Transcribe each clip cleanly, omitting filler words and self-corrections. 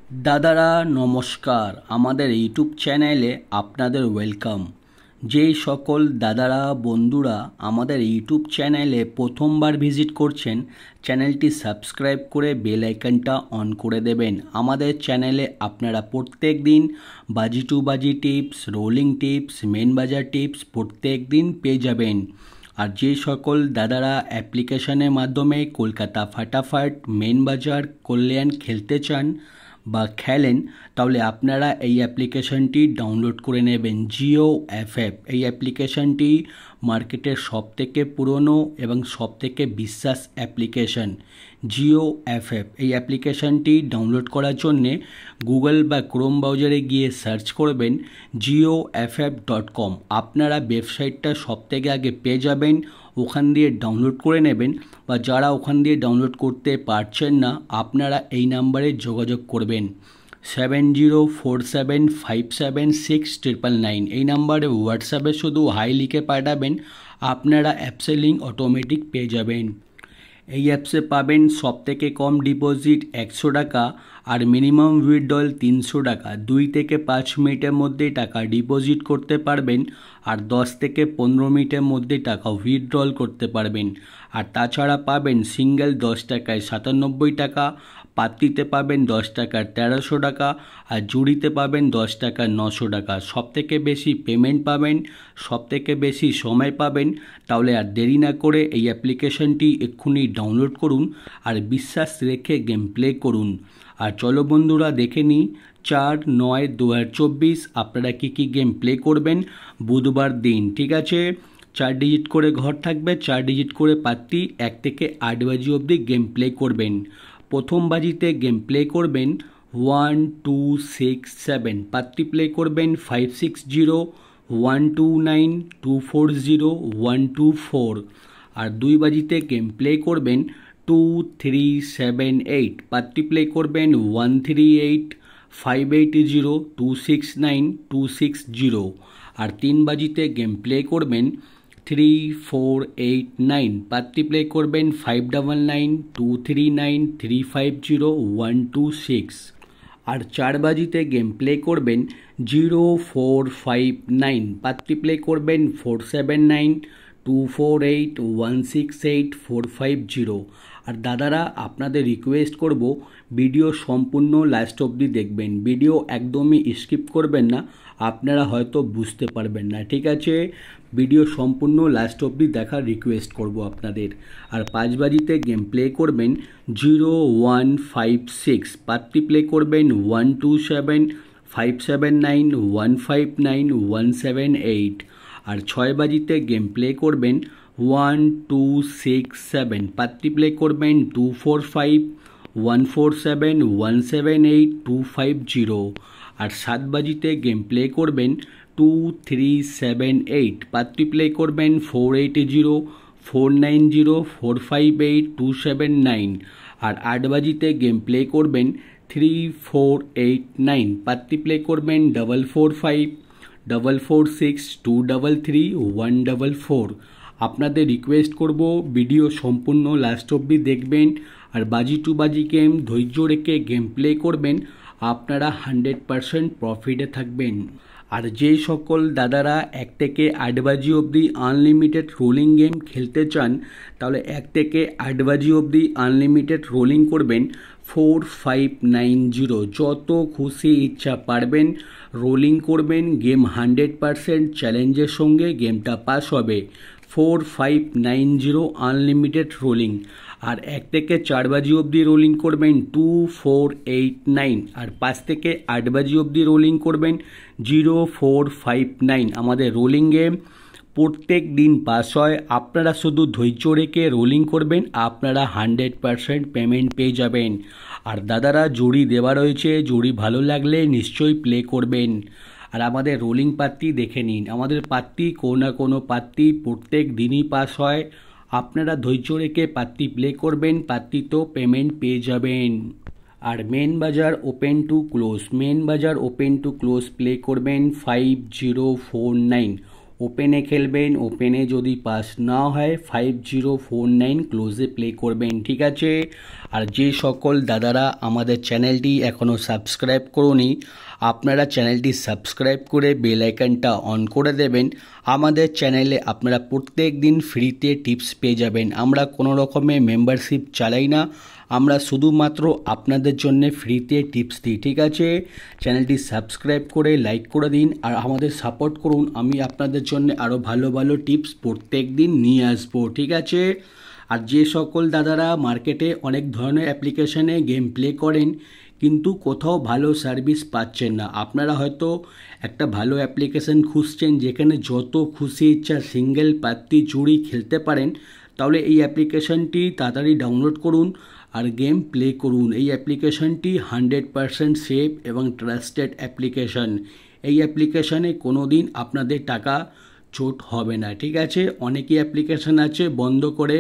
दादारा नमस्कार आमादेर यूट्यूब चैनेले आपनादेर वेलकाम। जेई सकल दादारा बंधुरा आमादेर यूट्यूब चैनेले प्रथमबार भिजिट करछेन चैनलटी सबस्क्राइब करे बेल आइकनटा अन करे देबेन। आमादेर चैनेले आपनारा प्रत्येक दिन बाजी टू बाजी टिप्स, रोलिंग टिप्स, मेन बाजार टिप्स प्रत्येक दिन पेये जाबेन। और जे सकल दादारा অ্যাপ্লিকেশনের মাধ্যমে কলকাতা ফাটাফাট মেন বাজার কল্যাণ খেলতে চান বা খেলেন তাহলে আপনারা এই অ্যাপ্লিকেশনটি ডাউনলোড করে নেবেন। জিও এফএফ এই অ্যাপ্লিকেশনটি মার্কেটের সবথেকে পুরনো এবং সবথেকে বিশ্বাস অ্যাপ্লিকেশন। জিও এফএফ এই অ্যাপ্লিকেশনটি ডাউনলোড করার জন্যে গুগল বা ক্রোম ব্রাউজারে গিয়ে সার্চ করবেন gioff.com। আপনারা ওয়েবসাইটটা সবথেকে আগে পেয়ে যাবেন, ওখান দিয়ে ডাউনলোড করে নেবেন। বা যারা ওখান দিয়ে ডাউনলোড করতে পারছেন না আপনারা এই নাম্বারে যোগাযোগ করবেন 7047576999। এই নাম্বারে হোয়াটসঅ্যাপে শুধু হাই লিখে পাঠাবেন, আপনারা অ্যাপসের লিঙ্ক অটোমেটিক পেয়ে যাবেন। এই অ্যাপসে পাবেন সবথেকে কম ডিপোজিট 100 টাকা আর মিনিমাম উইথড্রল 300 টাকা। 2 থেকে 5 মিনিটের মধ্যেই টাকা ডিপোজিট করতে পারবেন আর 10 থেকে 15 মিনিটের মধ্যে টাকা উইথড্রল করতে পারবেন। আর তাছাড়া পাবেন সিঙ্গেল 10 টাকায় 97 টাকা, পাত্রিতে পাবেন 10 টাকার 1300 টাকা আর জুড়িতে পাবেন 10 টাকার 900 টাকা। সবথেকে বেশি পেমেন্ট পাবেন, সবথেকে বেশি সময় পাবেন। তাহলে আর দেরি না করে এই অ্যাপ্লিকেশনটি এক্ষুনি ডাউনলোড করুন আর বিশ্বাস রেখে গেম প্লে করুন। আর চলো বন্ধুরা দেখে নিই 4/9/2024 আপনারা কী গেম প্লে করবেন বুধবার দিন। ঠিক আছে, 4 ডিজিট করে ঘর থাকবে, 4 ডিজিট করে পাত্তি, 1 থেকে 8 বাজি অবধি গেম প্লে করবেন। প্রথম বাজিতে গেম প্লে করবেন 1 2 6 7, পাত্তি প্লে করবেন 560 129 240 124। আর 2 বাজিতে গেম প্লে করবেন 2 3 7 8, পাত্তি প্লে করবেন 138 580 269 260। আর 3 বাজিতে গেম প্লে করবেন 3 4 8 9, পাত্তি প্লে করবেন 599 239 350 126। আর 4 বাজিতে গেম প্লে করবেন 0 4 5 9, পাত্তি প্লে করবেন 479 248 168 450। আর দাদারা আপনাদের রিকোয়েস্ট করব ভিডিও সম্পূর্ণ লাস্ট অবধি দেখবেন, ভিডিও একদমই স্কিপ করবেন না, আপনারা হয়তো বুঝতে পারবেন না। ঠিক আছে, ভিডিও সম্পূর্ণ লাস্ট অবধি দেখার রিকোয়েস্ট করব আপনাদের। আর 5 বাজিতে গেম প্লে করবেন 0 1 5 6, পাত্তি প্লে করবেন 127 579 159 178। আর 6 বাজিতে গেম প্লে করবেন 1 2 6 7, পাত্তি প্লে করবেন 245 147 178 250। আর 7 বাজিতে গেম প্লে করবেন 2 3 7 8, পাত্তি প্লে করবেন 480 490 458 279। আর 8 বাজিতে গেম প্লে করবেন 3 4 8 9, পাত্তি প্লে করবেন 445 446 233 144। আপনাদের রিকোয়েস্ট করব ভিডিও সম্পূর্ণ লাস্ট অবধি দেখবেন আর বাজি টু বাজি গেম ধৈর্য রেখে গেম প্লে করবেন, আপনারা 100% প্রফিটে থাকবেন। আর যে সকল দাদারা 1 থেকে 8 বাজি অবধি আনলিমিটেড রোলিং গেম খেলতে চান তাহলে 1 থেকে 8 বাজি অবধি আনলিমিটেড রোলিং করবেন 4590, যত খুশি ইচ্ছা পারবেন রোলিং করবেন, গেম 100% চ্যালেঞ্জের সঙ্গে গেমটা পাস হবে। 4590 আনলিমিটেড রোলিং। আর 1 থেকে 4 বাজি অবধি রোলিং করবেন 2489 আর 5 থেকে 8 বাজি অবধি রোলিং করবেন 0459। আমাদের রোলিং গেম প্রত্যেক দিন পাস হয়, আপনারা শুধু ধৈর্য রেখে রোলিং করবেন, আপনারা 100% পেমেন্ট পেয়ে যাবেন। আর দাদারা জুড়ি দেওয়া রয়েছে, জুড়ি ভালো লাগলে নিশ্চয়ই প্লে করবেন। আর আমাদের রোলিং পাত্তি দেখে নিন, আমাদের পাত্তি কোনো না কোনো পাত্তি প্রত্যেক দিনই পাস হয়, আপনারা ধৈর্য রেখে পাত্তি প্লে করবেন, পাত্তি তো পেমেন্ট পেয়ে যাবেন। আর মেন বাজার ওপেন টু ক্লোজ, মেন বাজার ওপেন টু ক্লোজ প্লে করবেন 5049। ওপেনে খেলবেন, ওপেনে যদি পাস না হয় 5049 ক্লোজে প্লে করবেন, ঠিক আছে। আর যে সকল দাদারা আমাদের চ্যানেলটি এখনও সাবস্ক্রাইব করোনি, আপনারা চ্যানেলটি সাবস্ক্রাইব করে বেল আইকনটা অন করে দেবেন। আমাদের চ্যানেলে আপনারা প্রত্যেক দিন ফ্রিতে টিপস পেয়ে যাবেন। আমরা কোনো রকমের মেম্বারশিপ চালাই না, আমরা শুধুমাত্র আপনাদের জন্য ফ্রিতে টিপস দিই, ঠিক আছে। চ্যানেলটি সাবস্ক্রাইব করে লাইক করে দিন আর আমাদের সাপোর্ট করুন। আমি আপনাদের জন্য আরও ভালো ভালো টিপস প্রত্যেক দিন নিয়ে আসবো, ঠিক আছে। আর যে সকল দাদারা মার্কেটে অনেক ধরনের অ্যাপ্লিকেশানে গেম প্লে করেন কিন্তু কোথাও ভালো সার্ভিস পাচ্ছেন না, আপনারা হয়তো একটা ভালো অ্যাপ্লিকেশান খুঁজছেন যেখানে যত খুশি ইচ্ছা সিঙ্গেল পাত্তি চুরি খেলতে পারেন, তাহলে এই অ্যাপ্লিকেশানটি তাড়াতাড়ি ডাউনলোড করুন আর গেম প্লে করুন। এই অ্যাপ্লিকেশানটি 100% সেফ এবং ট্রাস্টেড অ্যাপ্লিকেশান। এই অ্যাপ্লিকেশানে কোনো দিন আপনাদের টাকা চোট হবে না, ঠিক আছে। অনেকই অ্যাপ্লিকেশান আছে বন্ধ করে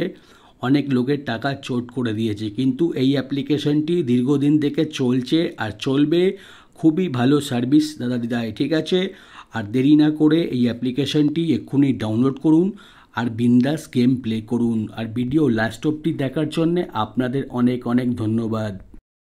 অনেক লোকের টাকা চোট করে দিয়েছে, কিন্তু এই অ্যাপ্লিকেশানটি দীর্ঘদিন থেকে চলছে আর চলবে। খুবই ভালো সার্ভিস দাদা দেয়, ঠিক আছে। আর দেরি না করে এই অ্যাপ্লিকেশানটি এক্ষুনি ডাউনলোড করুন আর বিন্দাস গেম প্লে করুন। আর ভিডিও লাস্ট অবধি দেখার জন্যে আপনাদের অনেক অনেক ধন্যবাদ।